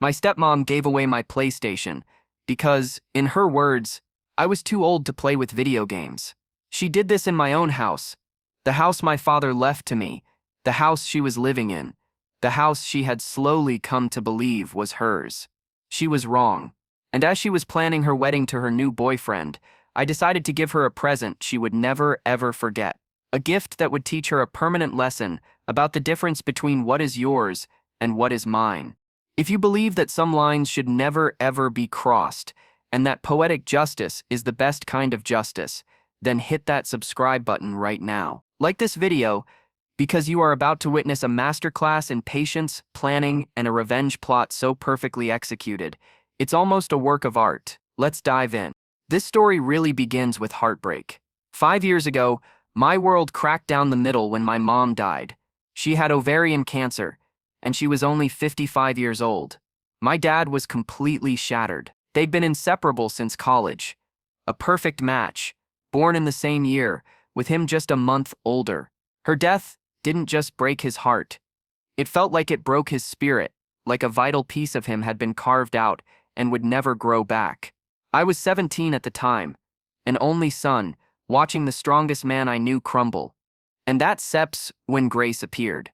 My stepmom gave away my PlayStation because, in her words, I was too old to play with video games. She did this in my own house, the house my father left to me, the house she was living in, the house she had slowly come to believe was hers. She was wrong. And as she was planning her wedding to her new boyfriend, I decided to give her a present she would never ever forget. A gift that would teach her a permanent lesson about the difference between what is yours and what is mine. If you believe that some lines should never ever be crossed, and that poetic justice is the best kind of justice, then hit that subscribe button right now. Like this video, because you are about to witness a masterclass in patience, planning, and a revenge plot so perfectly executed. It's almost a work of art. Let's dive in. This story really begins with heartbreak. 5 years ago, my world cracked down the middle when my mom died. She had ovarian cancer, and she was only 55 years old. My dad was completely shattered. They'd been inseparable since college. A perfect match, born in the same year, with him just a month older. Her death didn't just break his heart. It felt like it broke his spirit, like a vital piece of him had been carved out and would never grow back. I was 17 at the time, an only son, watching the strongest man I knew crumble. And that Seps when Grace appeared.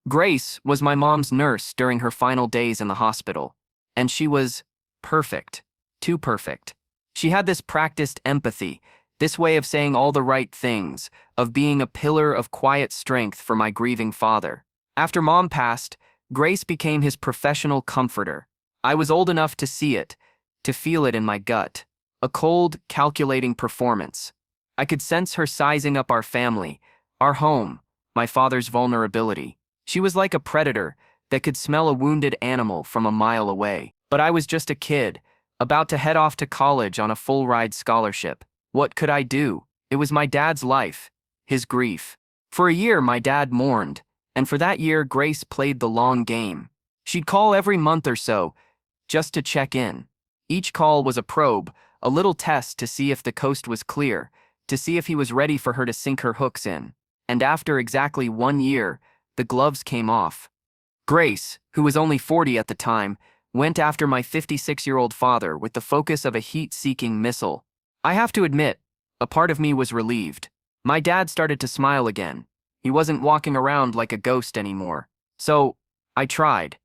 Grace was my mom's nurse during her final days in the hospital, and she was perfect, too perfect. She had this practiced empathy, this way of saying all the right things, of being a pillar of quiet strength for my grieving father. After Mom passed, Grace became his professional comforter. I was old enough to see it, to feel it in my gut. A cold, calculating performance. I could sense her sizing up our family, our home, my father's vulnerability. She was like a predator that could smell a wounded animal from a mile away. But I was just a kid, about to head off to college on a full-ride scholarship. What could I do? It was my dad's life, his grief. For a year, my dad mourned, and for that year, Grace played the long game. She'd call every month or so, just to check in. Each call was a probe, a little test to see if the coast was clear, to see if he was ready for her to sink her hooks in. And after exactly 1 year, the gloves came off. Grace, who was only 40 at the time, went after my 56-year-old father with the focus of a heat-seeking missile. I have to admit, a part of me was relieved. My dad started to smile again. He wasn't walking around like a ghost anymore. So, I tried.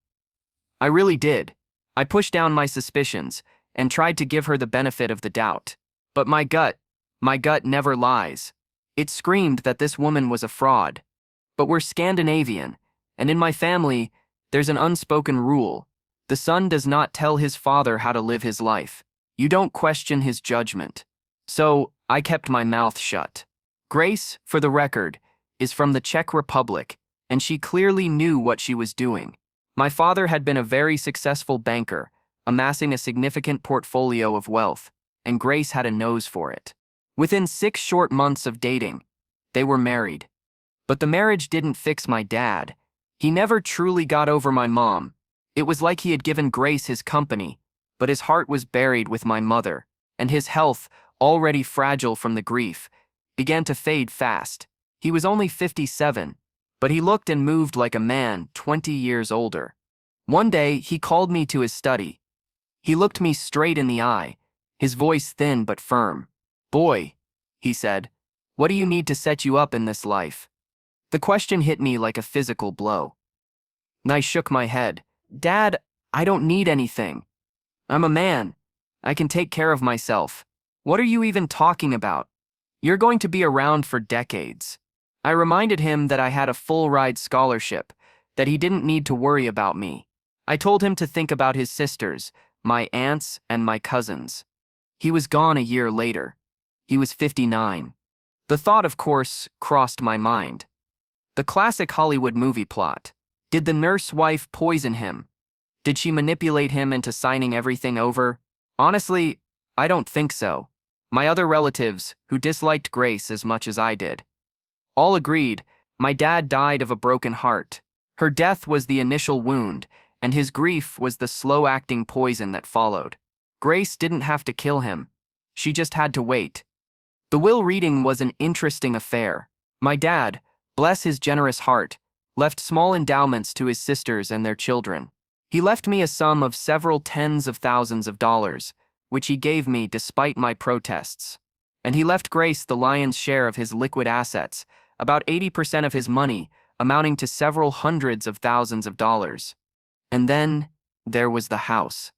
I really did. I pushed down my suspicions and tried to give her the benefit of the doubt. But my gut never lies. It screamed that this woman was a fraud. But we're Scandinavian, and in my family, there's an unspoken rule. The son does not tell his father how to live his life. You don't question his judgment. So, I kept my mouth shut. Grace, for the record, is from the Czech Republic, and she clearly knew what she was doing. My father had been a very successful banker, amassing a significant portfolio of wealth, and Grace had a nose for it. Within 6 short months of dating, they were married. But the marriage didn't fix my dad. He never truly got over my mom. It was like he had given Grace his company, but his heart was buried with my mother, and his health, already fragile from the grief, began to fade fast. He was only 57, but he looked and moved like a man 20 years older. One day, he called me to his study. He looked me straight in the eye, his voice thin but firm. "Boy," he said, "what do you need to set you up in this life?" The question hit me like a physical blow. And I shook my head. "Dad, I don't need anything. I'm a man. I can take care of myself. What are you even talking about? You're going to be around for decades." I reminded him that I had a full-ride scholarship, that he didn't need to worry about me. I told him to think about his sisters, my aunts, and my cousins. He was gone a year later. He was 59. The thought, of course, crossed my mind. The classic Hollywood movie plot. Did the nurse wife poison him? Did she manipulate him into signing everything over? Honestly, I don't think so. My other relatives, who disliked Grace as much as I did, all agreed my dad died of a broken heart. Her death was the initial wound, and his grief was the slow-acting poison that followed. Grace didn't have to kill him. She just had to wait. The will reading was an interesting affair. My dad, bless his generous heart, left small endowments to his sisters and their children. He left me a sum of several tens of thousands of dollars, which he gave me despite my protests. And he left Grace the lion's share of his liquid assets, about 80% of his money, amounting to several hundreds of thousands of dollars. And then there was the house.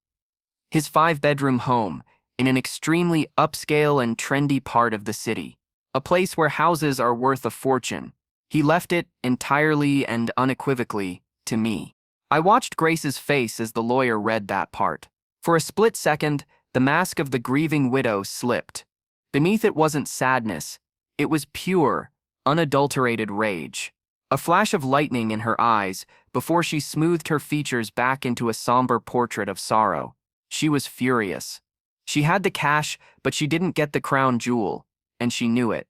His 5-bedroom home, in an extremely upscale and trendy part of the city. A place where houses are worth a fortune. He left it entirely and unequivocally to me. I watched Grace's face as the lawyer read that part. For a split second, the mask of the grieving widow slipped. Beneath it wasn't sadness. It was pure, unadulterated rage. A flash of lightning in her eyes before she smoothed her features back into a somber portrait of sorrow. She was furious. She had the cash, but she didn't get the crown jewel, and she knew it.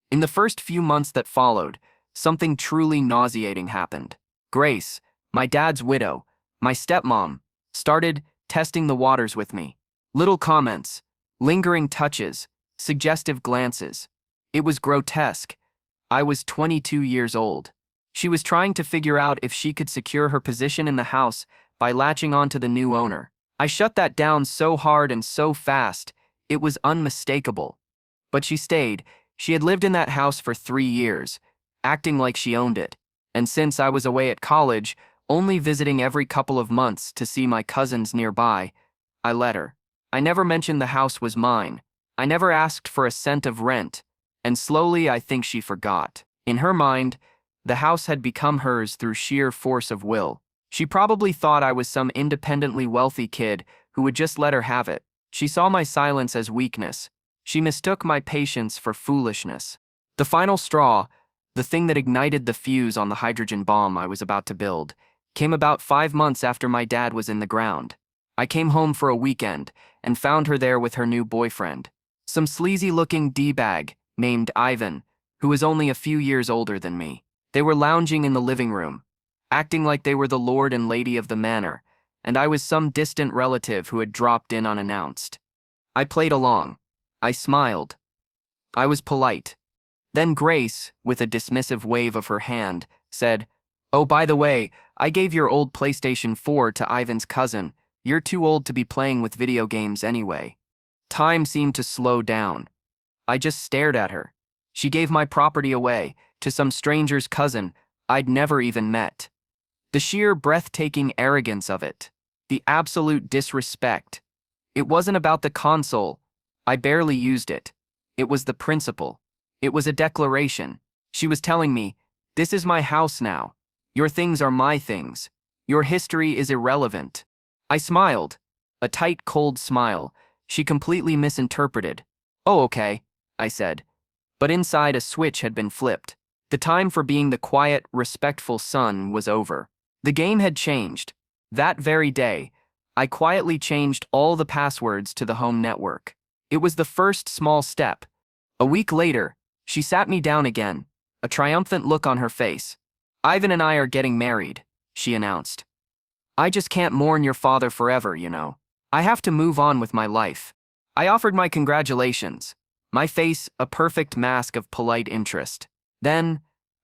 In the first few months that followed, something truly nauseating happened. Grace, my dad's widow, my stepmom, started testing the waters with me. Little comments, lingering touches, suggestive glances. It was grotesque. I was 22 years old. She was trying to figure out if she could secure her position in the house by latching on to the new owner. I shut that down so hard and so fast, it was unmistakable. But she stayed. She had lived in that house for 3 years, acting like she owned it. And since I was away at college, only visiting every couple of months to see my cousins nearby, I let her. I never mentioned the house was mine. I never asked for a cent of rent. And slowly I think she forgot. In her mind, the house had become hers through sheer force of will. She probably thought I was some independently wealthy kid who would just let her have it. She saw my silence as weakness. She mistook my patience for foolishness. The final straw, the thing that ignited the fuse on the hydrogen bomb I was about to build, came about 5 months after my dad was in the ground. I came home for a weekend and found her there with her new boyfriend, some sleazy-looking D-bag named Ivan, who was only a few years older than me. They were lounging in the living room, acting like they were the lord and lady of the manor, and I was some distant relative who had dropped in unannounced. I played along. I smiled. I was polite. Then Grace, with a dismissive wave of her hand, said, "Oh, by the way, I gave your old PlayStation 4 to Ivan's cousin. You're too old to be playing with video games anyway." Time seemed to slow down. I just stared at her. She gave my property away to some stranger's cousin I'd never even met. The sheer breathtaking arrogance of it. The absolute disrespect. It wasn't about the console. I barely used it. It was the principle. It was a declaration. She was telling me, "This is my house now. Your things are my things. Your history is irrelevant." I smiled. A tight, cold smile. She completely misinterpreted. "Oh, okay," I said. But inside a switch had been flipped. The time for being the quiet, respectful son was over. The game had changed. That very day, I quietly changed all the passwords to the home network. It was the first small step. A week later, she sat me down again, a triumphant look on her face. "Ivan and I are getting married," she announced. "I just can't mourn your father forever, you know. I have to move on with my life." I offered my congratulations, my face a perfect mask of polite interest. Then,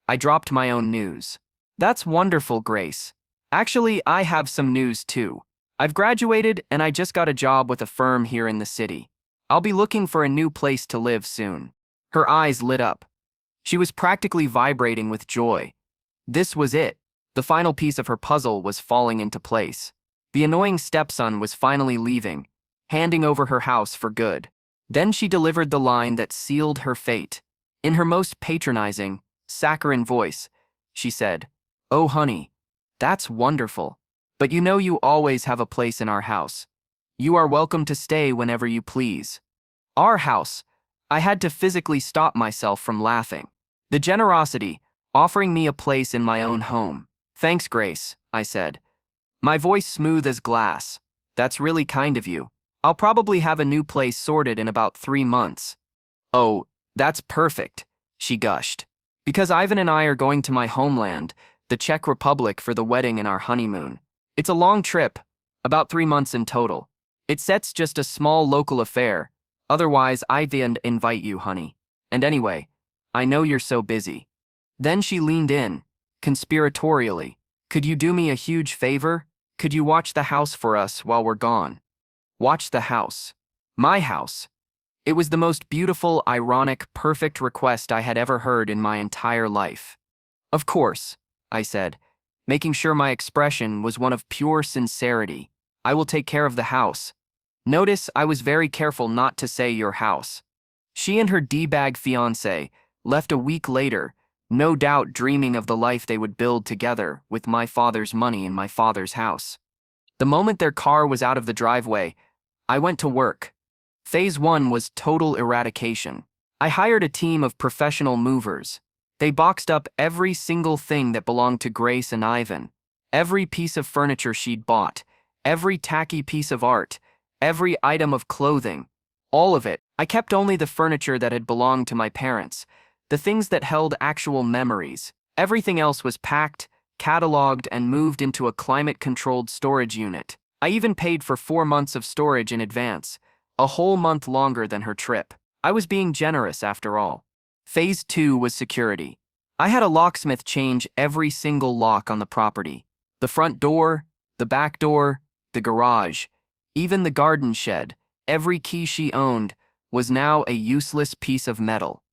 I dropped my own news. "That's wonderful, Grace. Actually, I have some news too. I've graduated and I just got a job with a firm here in the city. I'll be looking for a new place to live soon." Her eyes lit up. She was practically vibrating with joy. This was it. The final piece of her puzzle was falling into place. The annoying stepson was finally leaving, handing over her house for good. Then she delivered the line that sealed her fate. In her most patronizing, saccharine voice, she said, "Oh, honey, that's wonderful. But you know you always have a place in our house. You are welcome to stay whenever you please." Our house. I had to physically stop myself from laughing. The generosity, offering me a place in my own home. "Thanks, Grace," I said. My voice smooth as glass. "That's really kind of you. I'll probably have a new place sorted in about 3 months." "Oh, that's perfect," she gushed. "Because Ivan and I are going to my homeland, the Czech Republic, for the wedding and our honeymoon. It's a long trip, about 3 months in total. It sets just a small local affair. Otherwise, I'd invite you, honey. And anyway, I know you're so busy." Then she leaned in, conspiratorially. "Could you do me a huge favor? Could you watch the house for us while we're gone? Watch the house. My house. It was the most beautiful, ironic, perfect request I had ever heard in my entire life. Of course, I said, making sure my expression was one of pure sincerity. I will take care of the house. Notice I was very careful not to say your house. She and her D-bag fiancé left a week later, no doubt dreaming of the life they would build together with my father's money in my father's house. The moment their car was out of the driveway, I went to work. Phase 1 was total eradication. I hired a team of professional movers. They boxed up every single thing that belonged to Grace and Ivan. Every piece of furniture she'd bought, every tacky piece of art, every item of clothing, all of it. I kept only the furniture that had belonged to my parents, the things that held actual memories. Everything else was packed, cataloged, and moved into a climate-controlled storage unit. I even paid for 4 months of storage in advance, a whole month longer than her trip. I was being generous after all. Phase 2 was security. I had a locksmith change every single lock on the property. The front door, the back door, the garage, even the garden shed, every key she owned was now a useless piece of metal.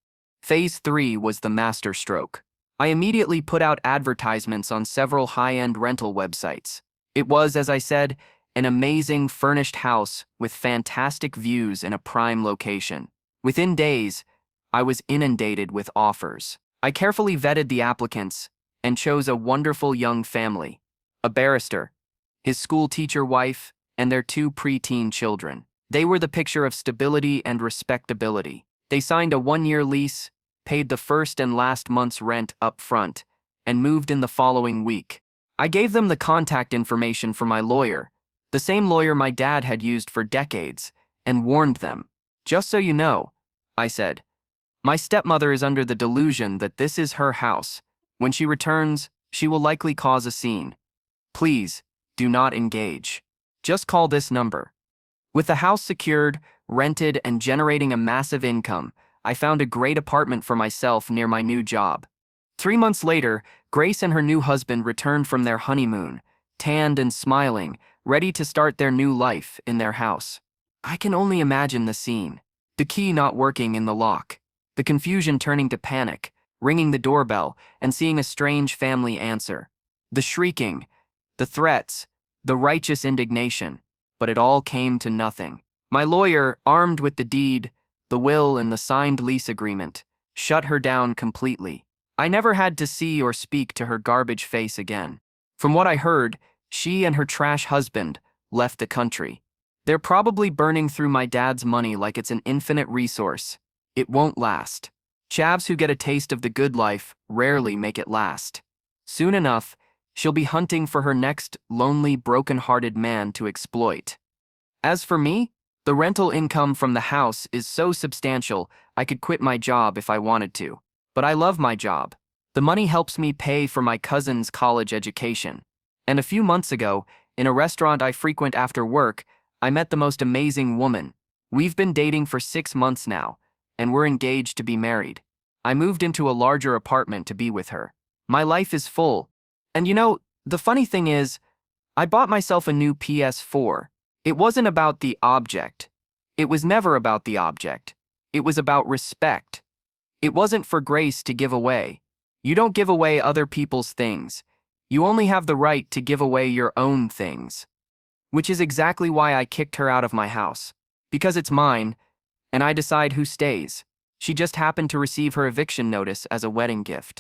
Phase 3 was the masterstroke. I immediately put out advertisements on several high-end rental websites. It was, as I said, an amazing furnished house with fantastic views in a prime location. Within days, I was inundated with offers. I carefully vetted the applicants and chose a wonderful young family, a barrister, his school teacher wife, and their 2 preteen children. They were the picture of stability and respectability. They signed a 1-year lease, paid the first and last month's rent up front, and moved in the following week. I gave them the contact information for my lawyer, the same lawyer my dad had used for decades, and warned them. Just so you know, I said, my stepmother is under the delusion that this is her house. When she returns, she will likely cause a scene. Please, do not engage. Just call this number. With the house secured, rented, and generating a massive income, I found a great apartment for myself near my new job. 3 months later, Grace and her new husband returned from their honeymoon, tanned and smiling, ready to start their new life in their house. I can only imagine the scene. The key not working in the lock, the confusion turning to panic, ringing the doorbell, and seeing a strange family answer. The shrieking, the threats, the righteous indignation, but it all came to nothing. My lawyer, armed with the deed, the will, and the signed lease agreement, shut her down completely. I never had to see or speak to her garbage face again. From what I heard, she and her trash husband left the country. They're probably burning through my dad's money like it's an infinite resource. It won't last. Chavs who get a taste of the good life rarely make it last. Soon enough, she'll be hunting for her next lonely, broken-hearted man to exploit. As for me, the rental income from the house is so substantial I could quit my job if I wanted to. But I love my job. The money helps me pay for my cousin's college education. And a few months ago, in a restaurant I frequent after work, I met the most amazing woman. We've been dating for 6 months now, and we're engaged to be married. I moved into a larger apartment to be with her. My life is full. And you know, the funny thing is, I bought myself a new PS4. It wasn't about the object. It was never about the object. It was about respect. It wasn't for Grace to give away. You don't give away other people's things. You only have the right to give away your own things. Which is exactly why I kicked her out of my house. Because it's mine, and I decide who stays. She just happened to receive her eviction notice as a wedding gift.